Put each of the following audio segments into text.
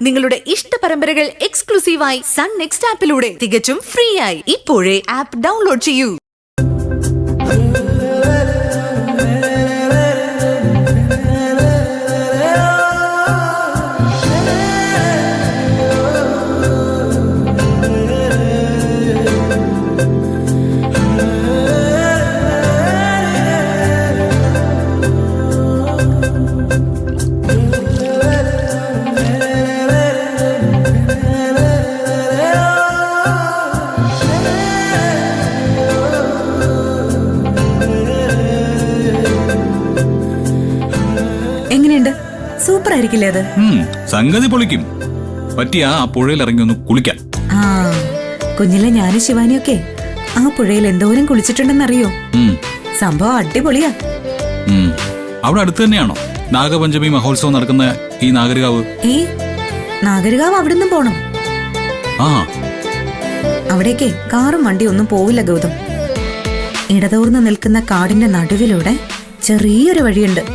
നിങ്ങളുടെ ഇഷ്ട പരമ്പരകൾ എക്സ്ക്ലൂസീവായി സൺ നെക്സ്റ്റ് ആപ്പിലൂടെ തികച്ചും ഫ്രീ ആയി ഇപ്പോഴേ ആപ്പ് ഡൗൺലോഡ് ചെയ്യൂ. എങ്ങനെയുണ്ട്? സൂപ്പർ ആയിരിക്കില്ലേ അത്? സംഗതി പൊളിക്കും. പറ്റിയ ആ പുഴയിൽ ഇറങ്ങി ഒന്ന് കുളിക്കാൻ. ആ കുഞ്ഞിലെ ഞാനും ശിവാനിയൊക്കെ ആ പുഴയിൽ എന്തോരം കുളിച്ചിട്ടുണ്ടെന്നറിയോ? സംഭവം അടിപൊളിയാ. അവിടെ അടുത്ത് തന്നെയാണോ നാഗപഞ്ചമി മഹോത്സവം നടക്കുന്ന ഈ നാഗരികാവ്? നാഗരികാവ് അവിടുന്ന് പോണം. ആ അവിടേക്ക് കാറും വണ്ടി ഒന്നും പോവില്ല ഗൗതം. ഇടതൂർന്ന് നിൽക്കുന്ന കാടിന്റെ നടുവിലൂടെ ചെറിയൊരു വഴിയുണ്ട്.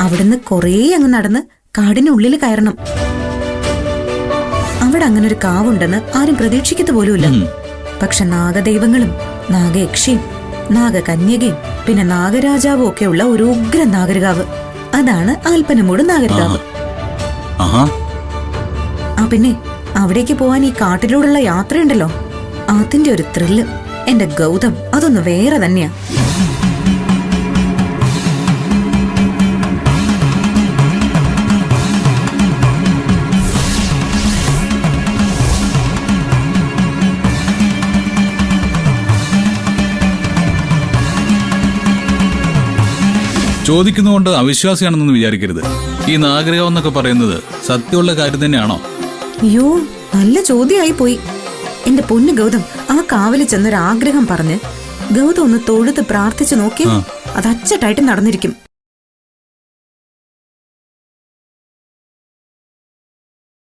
അവിടുന്ന് കുറേ അങ്ങ് നടന്ന് കാടിനുള്ളിൽ കയറണം. അവിടെ അങ്ങനെ ഒരു കാവുണ്ടെന്ന് ആരും പ്രതീക്ഷിക്കത്ത് പോലുമില്ല. പക്ഷെ നാഗദൈവങ്ങളും നാഗയക്ഷിയും നാഗകന്യകയും പിന്നെ നാഗരാജാവും ഒക്കെയുള്ള ഒരു ഉഗ്ര നാഗരികാവ്, അതാണ് ആൽപ്പനമൂട് നാഗരികാവ്. ആ പിന്നെ അവിടേക്ക് പോവാൻ ഈ കാട്ടിലൂടെയുള്ള യാത്രയുണ്ടല്ലോ, അതിന്റെ ഒരു ത്രില്ല് എന്റെ ഗൗതം അതൊന്ന് വേറെ തന്നെയാ. ചോദിക്കുന്നതുകൊണ്ട് അവിശ്വാസിയാണെന്നൊന്നും വിചാരിക്കരുത്. ഈ നാഗരികം എന്നൊക്കെ പറയുന്നത് സത്യമുള്ള കാര്യം തന്നെയാണോ? അയ്യോ, നല്ല ചോദ്യമായി പോയി എന്റെ പൊന്നു ഗൗതം. ആ കാവലിൽ ചെന്നൊരാഗ്രഹം പറഞ്ഞ് ഗൗതം ഒന്ന് തൊഴുത് പ്രാർത്ഥിച്ചു നോക്കി, അത് അച്ചട്ടായിട്ട് നടന്നിരിക്കും.